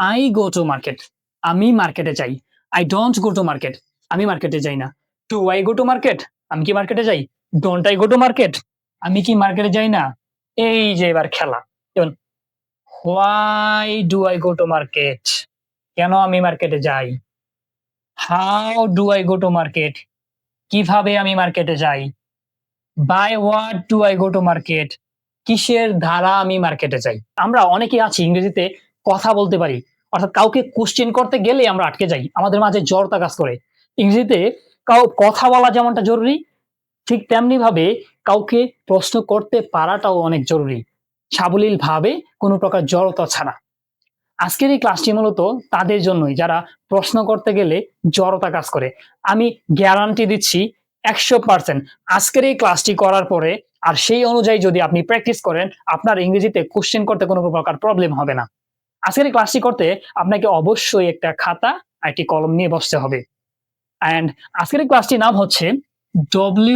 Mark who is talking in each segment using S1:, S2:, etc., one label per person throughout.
S1: I go to market, আমি মার্কেটে যাই। I don't go to market, আমি মার্কেটে যাই না। Do I go to market, আমি কি মার্কেটে যাই? Don't I go to market, আমি কি মার্কেটে যাই না? এই যে এবার খেলা, যেমন why do I go to market, কেন আমি মার্কেটে যাই? How do I go to market, কিভাবে আমি মার্কেটে যাই? By what do I go to market, কিসের দ্বারা আমি মার্কেটে যাই? আমরা অনেকেই আছি ইংরেজিতে কথা বলতে পারি। অর্থাৎ কাউকে কোয়েশ্চেন করতে গেলেই আমরা আটকে যাই। আমাদের মাঝে জড়তা কাজ করে। ইংরেজিতে কথা বলা যেমনটা জরুরি, ঠিক তেমনিভাবে কাউকে প্রশ্ন করতে পারাটাও অনেক জরুরি। সাবলীলভাবে কোনো প্রকার জড়তা ছাড়া। আজকের এই ক্লাসটি মূলত তাদের জন্যই যারা প্রশ্ন করতে গেলে জড়তা কাজ করে। আমি গ্যারান্টি দিচ্ছি ১০০% আজকের এই ক্লাসটি করার পরে আর সেই অনুযায়ী যদি আপনি প্র্যাকটিস করেন, আপনার ইংরেজিতে কোয়েশ্চেন করতে কোনো প্রকার প্রবলেম হবে না। আজকের এই ক্লাসটি করতে আপনাকে অবশ্যই একটা খাতা আর একটি কলম নিয়ে বসতে হবে। অ্যান্ড আজকের এই ক্লাসটির নাম হচ্ছে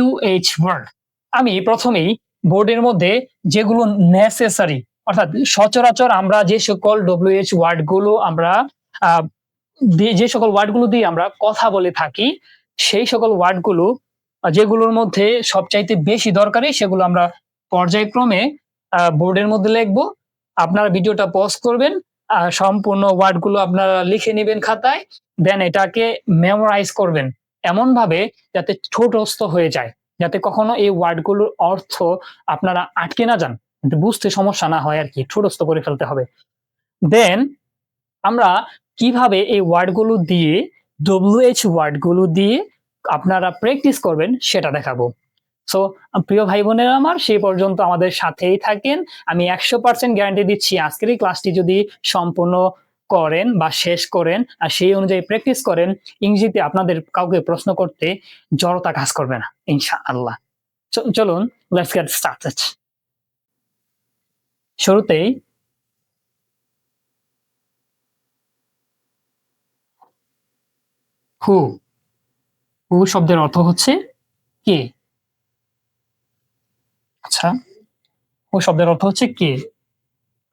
S1: WH ওয়ার্ড। আমি প্রথমেই বোর্ডের মধ্যে যেগুলো নেসেসারি অর্থাৎ সচরাচর আমরা যে সকল WH ওয়ার্ড গুলো আমরা যে সকল ওয়ার্ড গুলো দিয়ে আমরা কথা বলে থাকি, সেই সকল ওয়ার্ড গুলো যেগুলোর মধ্যে সবচাইতে বেশি দরকারি সেগুলো আমরা পর্যায়ক্রমে বোর্ডের মধ্যে লিখবো। আপনারা ভিডিওটা পজ করবেন, সম্পূর্ণ ওয়ার্ড গুলো আপনারা লিখে নেবেন খাতায়, দেন এটাকে মেমোরাইজ করবেন এমন ভাবে যাতে ঠোঁটস্থ হয়ে যায়, যাতে কখনো এই ওয়ার্ড গুলোর অর্থ আপনারা আটকে না যান, বুঝতে সমস্যা না হয় আর কি, ঠোঁটস্থ করে ফেলতে হবে। দেন আমরা কিভাবে এই ওয়ার্ড গুলো দিয়ে WH ওয়ার্ড গুলো দিয়ে আপনারা প্র্যাকটিস করবেন সেটা দেখাবো। সো প্রিয় ভাই বোনেরা আমার, সেই পর্যন্ত আমাদের সাথেই থাকেন। আমি ১০০% গ্যারান্টি দিচ্ছি আজকের এই ক্লাসটি যদি সম্পূর্ণ করেন বা শেষ করেন আর সেই অনুযায়ী প্র্যাকটিস করেন, ইংরেজিতে আপনাদের কাউকে প্রশ্ন করতে জড়তা কাজ করবে না ইনশাআল্লাহ। চলুন লেটস গেট স্টার্টেড। শুরুতেই হু, হু শব্দের অর্থ হচ্ছে কে। আচ্ছা, হু শব্দের অর্থ হচ্ছে কে।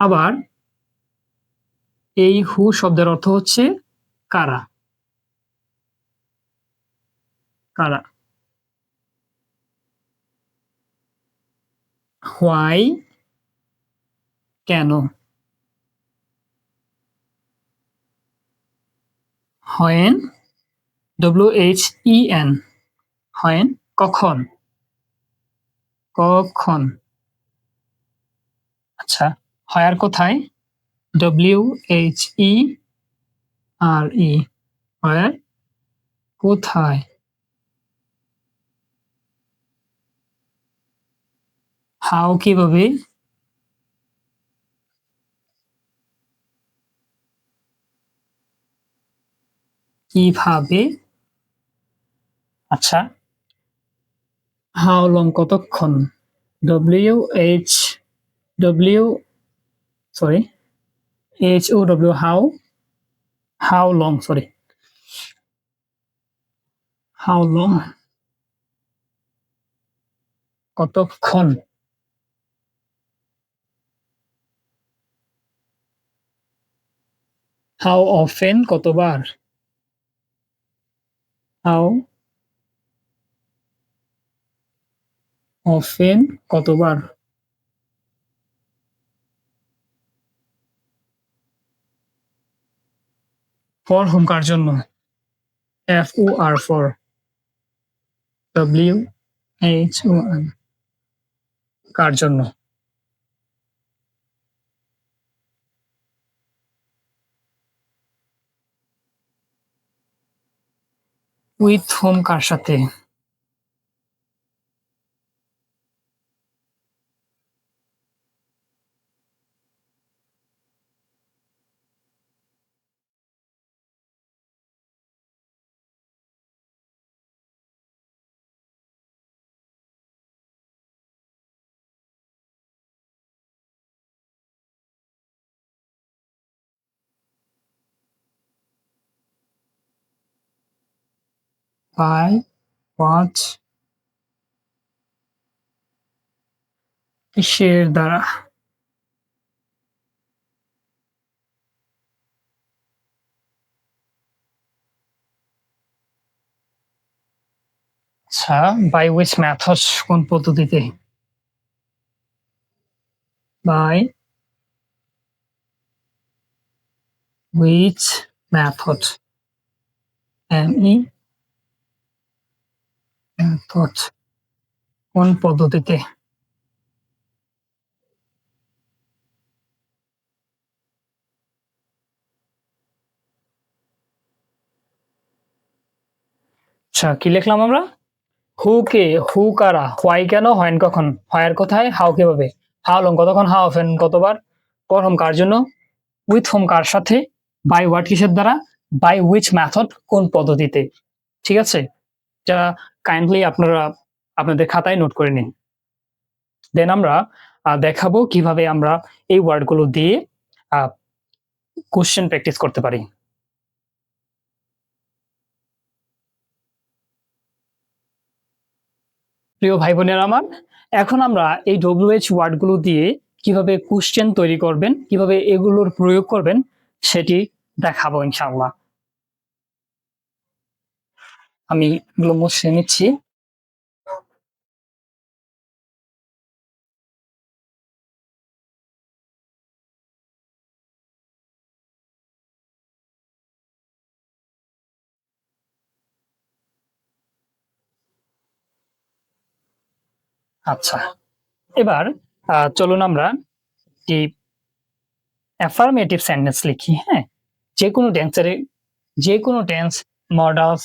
S1: আবার এই হু শব্দের অর্থ হচ্ছে কারা, কারা। হোয়াই কেন, হোয়েন WHEN হোয়েন কখন, কখন। আচ্ছা, হোয়ার কোথায় WHERE হোয়ার কোথায়। হাউ কিভাবে, কিভাবে। আচ্ছা, হাউ লং কতক্ষণ HOW how long how long কতক্ষণ। হাউ অফেন কতবার, হাউ অফেন কতবার। ফর হোম কার জন্য FOR ফর WHON কার জন্য। উইথ হোম কার সাথে। বাই হোয়াট কিসের দ্বারা। আচ্ছা, বাই হুইচ মেথড কোন পদ্ধতিতে? বাই হুইচ মেথড, মেথড কোন পদ্ধতিতে? আচ্ছা, কি লিখলাম আমরা? হু কে, হু কারা, হোয়াই কেন, হোয়েন কখন, হোয়ার কোথায়, হাউ কিভাবে, হাউ লং কতক্ষণ, হাউ অফেন কতবার, ফর হোম কার জন্য, উইথ হোম কার সাথে, বাই হোয়াট কিসের দ্বারা, বাই হুইচ মেথড কোন পদ্ধতিতে। ঠিক আছে, যা কাইন্ডলি আপনারা আপনাদের খাতায় নোট করে নিন। দেন আমরা দেখাবো কিভাবে আমরা এই ওয়ার্ডগুলো দিয়ে কোশ্চেন প্র্যাকটিস করতে পারি। প্রিয় ভাই বোনেরা আমার, এখন আমরা এই WH ওয়ার্ডগুলো দিয়ে কিভাবে কোশ্চেন তৈরি করবেন, কিভাবে এগুলোর প্রয়োগ করবেন সেটি দেখাবো ইনশাআল্লাহ। আমি এগুলো মুছে নিচ্ছি। আচ্ছা, এবার চলুন আমরা কি অ্যাফার্মেটিভ সেন্টেন্স লিখি। হ্যাঁ, যেকোনো টেন্সের যেকোনো টেন্স, মডালস,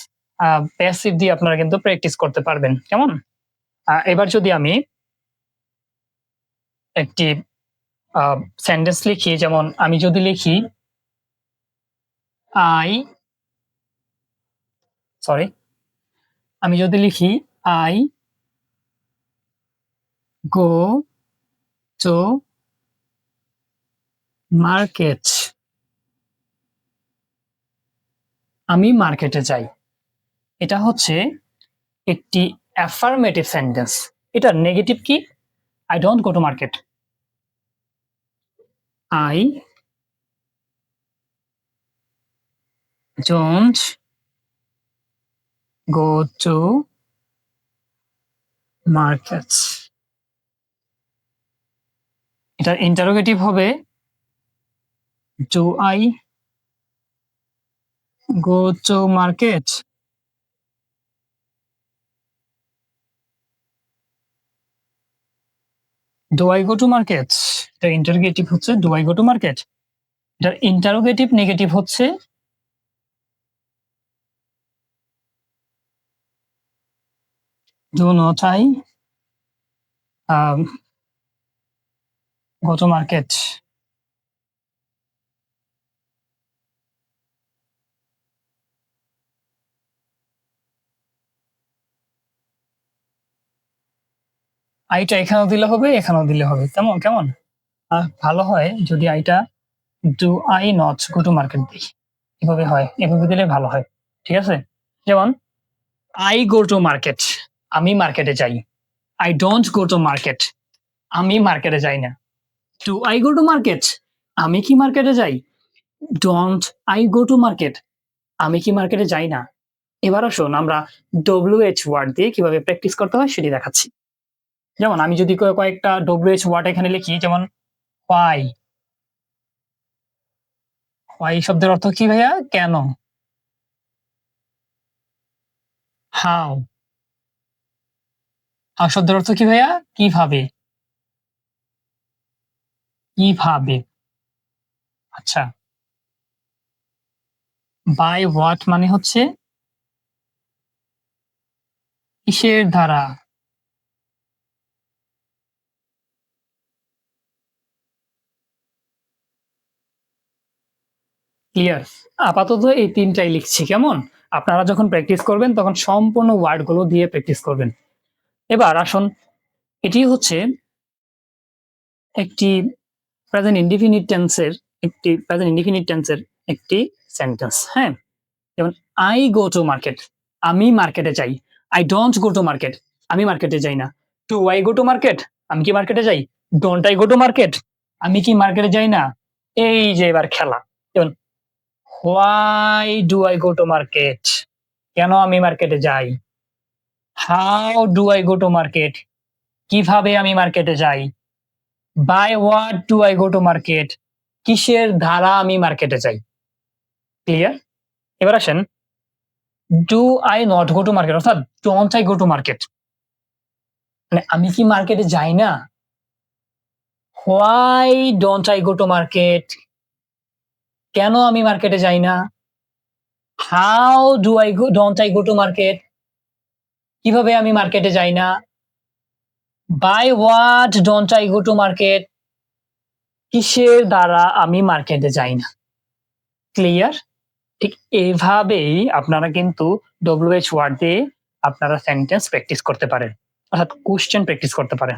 S1: প্যাসিভ দিয়ে আপনারা কিন্তু প্র্যাকটিস করতে পারবেন। কেমন? এবার যদি আমি একটি সেন্টেন্স লিখি, যেমন আমি যদি লিখি আই সরি আমি যদি লিখি আই গো টু মার্কেট, আমি মার্কেটে যাই। এটা হচ্ছে একটি অ্যাফার্মেটিভ সেন্টেন্স। এটা নেগেটিভ কি? I don't go to market. I don't go to market. এটার ইন্টারোগেটিভ হবে do I go to market. Do I go to market, এটার ইন্টারোগেটিভ হচ্ছে do I go to market. এটার ইন্টারোগেটিভ নেগেটিভ হচ্ছে do not I go to market. আইটা এখানেও দিলে হবে, এখানেও দিলে হবে। কেমন কেমন? ভালো হয় যদি আইটা do I not go to market দিই। এভাবে হয়, এভাবে দিলে ভালো হয়। ঠিক আছে? যেমন আই গো টু মার্কেট, আমি মার্কেটে যাই। I don't go to market, আমি মার্কেটে যাই না। Do I go to market, আমি কি মার্কেটে যাই? Don't I go to market, আমি কি মার্কেটে যাই না। এবার আসুন আমরা WH ওয়ার্ড দিয়ে কিভাবে প্র্যাকটিস করতে হয় সেটি দেখাচ্ছি। যেমন আমি যদি কয়েকটা WH ওয়ার্ড এখানে লিখি, যেমন why, why শব্দের অর্থ কি ভাইয়া? কেন? how, how শব্দের অর্থ কি ভাইয়া? কিভাবে? কিভাবে? আচ্ছা, by what মানে হচ্ছে কিসের দ্বারা? ক্লিয়ার? আপাতত এই ৩ টাই লিখছি। কেমন? আপনারা যখন প্র্যাকটিস করবেন তখন সম্পূর্ণ ওয়ার্ড গুলো দিয়ে প্র্যাকটিস করবেন। এবার আসুন, এটি হচ্ছে একটি প্রেজেন্ট ইনডিফিনিট টেন্সের একটি সেন্টেন্স। হ্যাঁ? যেমন আই গো টু মার্কেট, আমি মার্কেটে যাই। I don't go to market, আমি মার্কেটে যাই না। Do I go to market, আমি কি মার্কেটে যাই? Don't I go to market, আমি কি মার্কেটে যাই না। এই যে এবার খেলা। যেমন why do I go to market, কেন আমি মার্কেটে যাই? How do I go to market? কিভাবে আমি মার্কেটে যাই? By what do I go to market? কিসের দ্বারা আমি মার্কেটে যাই? ক্লিয়ার? এবার আসেন, do I not go to market অর্থাৎ don't I go to market. মানে আমি কি মার্কেটে যাই না? Why don't I go to market? কেন আমি মার্কেটে যাই না? How do I go don't I go to market? কিভাবে আমি মার্কেটে যাই না? By what don't I go to market? কিসের দ্বারা আমি মার্কেটে যাই না? ক্লিয়ার? ঠিক এভাবেই আপনারা কিন্তু WH ওয়ার্ড দিয়ে আপনারা সেন্টেন্স প্র্যাকটিস করতে পারেন। অর্থাৎ কোয়েশ্চেন প্র্যাকটিস করতে পারেন।